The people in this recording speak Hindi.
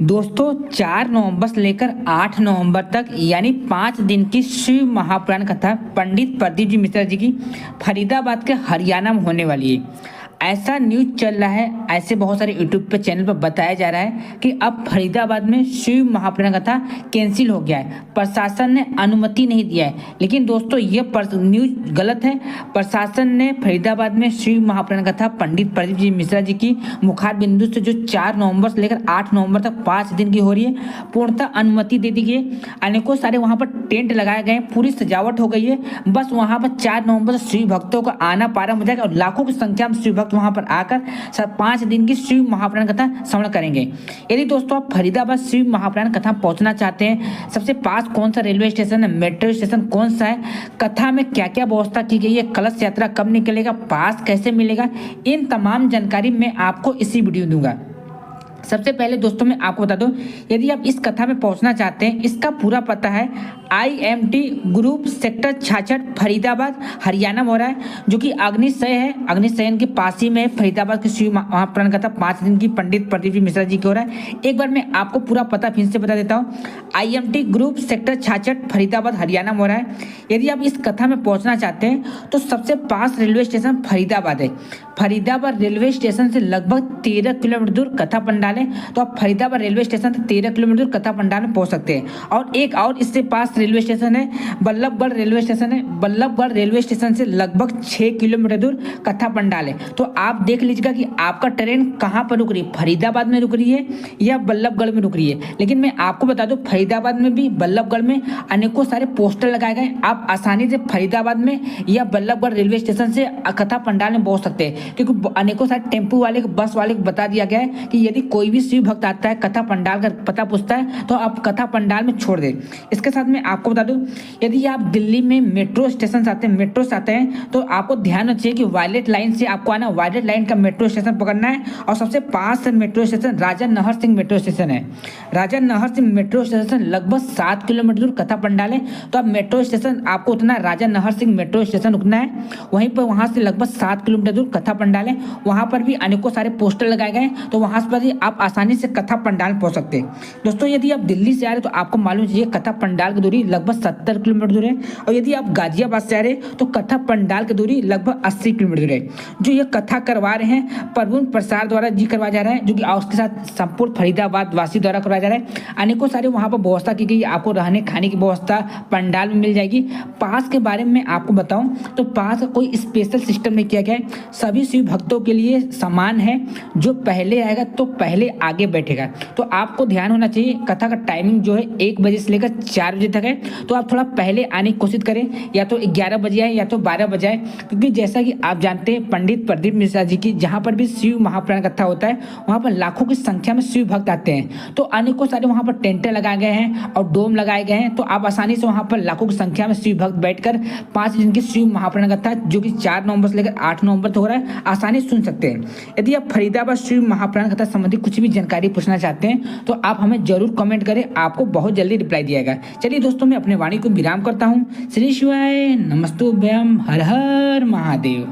दोस्तों 4 नवंबर से लेकर 8 नवंबर तक यानी 5 दिन की शिव महापुराण कथा पंडित प्रदीप जी मिश्रा जी की फरीदाबाद के हरियाणा में होने वाली है। ऐसा न्यूज चल रहा है, ऐसे बहुत सारे यूट्यूब पे चैनल पर बताया जा रहा है कि अब फरीदाबाद में शिव महापुराण कथा कैंसिल हो गया है। प्रशासन ने अनुमति नहीं दिया है, लेकिन दोस्तों ये न्यूज गलत है। प्रशासन ने फरीदाबाद में शिव महापुराण कथा पंडित प्रदीप जी मिश्रा जी की मुखार बिंदु से जो 4 नवंबर से लेकर 8 नवंबर तक 5 दिन की हो रही है, पूर्णतः अनुमति दे दी गई है। अनेकों सारे वहां पर टेंट लगाए गए हैं, पूरी सजावट हो गई है। बस वहां पर 4 नवंबर से शिव भक्तों का आना प्रारंभ हो जाएगा और लाखों की संख्या में शिव भक्त वहां पर आकर 5 दिन की शिव महापुराण कथा श्रवण करेंगे। यदि दोस्तों आप फरीदाबाद शिव महापुराण कथा पहुंचना चाहते हैं, सबसे पास कौन सा रेलवे स्टेशन है, मेट्रो स्टेशन कौन सा है, कथा में क्या क्या व्यवस्था की गई है, कलश यात्रा कब निकलेगा, पास कैसे मिलेगा, इन तमाम जानकारी मैं आपको इसी वीडियो में दूंगा। सबसे पहले दोस्तों मैं आपको बता दूं, यदि आप इस कथा में पहुंचना चाहते हैं, इसका पूरा पता है IMT group sector 66 Faridabad Haryana में हो रहा है, जो कि अग्निशय है। अग्निशयन के पास ही में फरीदाबाद की शिव महापुराण कथा 5 दिन की पंडित प्रदीप जी मिश्रा जी की हो रहा है। एक बार मैं आपको पूरा पता फिर से बता देता हूँ। IMT group sector 66 Faridabad Haryana में हो रहा है। यदि आप इस कथा में पहुंचना चाहते हैं तो सबसे पास रेलवे स्टेशन फरीदाबाद है। फरीदाबाद रेलवे स्टेशन से लगभग 13 किलोमीटर दूर कथा पंडाल है, तो आप फरीदाबाद रेलवे स्टेशन से 13 किलोमीटर दूर कथा पंडाल में पहुंच सकते हैं। और एक और इससे पास रेलवे स्टेशन है बल्लभगढ़ रेलवे स्टेशन है। बल्लभगढ़ रेलवे स्टेशन से लगभग 6 किलोमीटर दूर कथा पंडाल है। तो आप देख लीजिएगा कि आपका ट्रेन कहाँ पर रुक रही है, फरीदाबाद में रुक रही है या बल्लभगढ़ में रुक रही है। लेकिन मैं आपको बता दूं, फरीदाबाद में भी बल्लभगढ़ में अनेकों सारे पोस्टर लगाए गए, आप आसानी से फरीदाबाद में या बल्लभगढ़ रेलवे स्टेशन से कथा पंडाल में पहुंच सकते हैं, क्योंकि अनेकों सारे टेम्पो वाले बस वाले को बता दिया गया है कि यदि कोई भी शिव भक्त आता है, कथा पंडाल का पता पूछता है, तो आप कथा पंडाल में छोड़ दें। इसके साथ में आपको बता दूं, यदि आप दिल्ली में मेट्रो स्टेशन से आते हैं तो आपको ध्यान रखिए कि वायलेट लाइन से आपको आना, वायलेट लाइन का मेट्रो स्टेशन पकड़ना है। और सबसे पास मेट्रो स्टेशन राजा नहर सिंह मेट्रो स्टेशन है। राजा नहर सिंह मेट्रो स्टेशन लगभग 7 किलोमीटर दूर कथा पंडाल है। तो आप मेट्रो स्टेशन आपको उतना राजा नहर सिंह मेट्रो स्टेशन रुकना है, वहीं पर वहां से लगभग 7 किलोमीटर दूर कथा पंडाल है। वहां पर भी अनेकों सारे पोस्टर लगाए गए हैं, तो वहां पर आप आसानी से कथा पंडाल पहुंच सकते हैं। दोस्तों यदि आप दिल्ली से आ रहे तो आपको मालूम चाहिए कथा पंडाल की दूरी लगभग 70 किलोमीटर दूर है। और यदि आप गाजियाबाद से आ रहे तो कथा पंडाल की दूरी लगभग 80 किलोमीटर दूर है। जो ये कथा करवा रहे हैं प्रवीण प्रसाद द्वारा जी करवाया जा रहा है, जो कि उसके साथ संपूर्ण फरीदाबाद वासी द्वारा करवाया जा रहा है। अनेकों सारे वहां पर व्यवस्था की गई, आपको रहने खाने की व्यवस्था पंडाल में मिल जाएगी। पास के बारे में आपको बताऊं तो पास का कोई स्पेशल सिस्टम नहीं किया गया है, सभी शिव भक्तों के लिए समान है। जो पहले आएगा तो पहले आगे बैठेगा। तो आपको ध्यान होना चाहिए, कथा का टाइमिंग जो है 1 बजे से लेकर 4 बजे तक है। तो आप थोड़ा पहले आने की कोशिश करें, या तो 11 बजे आए या तो 12 बजे आए, क्योंकि जैसा कि आप जानते हैं पंडित प्रदीप मिश्रा जी की जहाँ पर भी शिव महापुराण कथा होता है, वहाँ पर लाखों की संख्या में शिव भक्त आते हैं। तो अनेकों सारे वहाँ पर टेंटे लगाए गए हैं और डोम लगाए गए हैं, तो आप आसानी से वहाँ पर लाखों की संख्या में शिव भक्त बैठकर 5 दिन की शिव महापुराण कथा, जो कि 4 नवंबर से लेकर 8 नवंबर तक हो रहा है, आसानी से सुन सकते हैं। यदि आप फरीदाबाद शिव महापुराण कथा संबंधी कुछ भी जानकारी पूछना चाहते हैं तो आप हमें जरूर कमेंट करें, आपको बहुत जल्दी रिप्लाई दिया जाएगा। चलिए दोस्तों, मैं अपने वाणी को विराम करता हूँ। श्री शिवाय नमस्तुभ्यम, हर हर महादेव।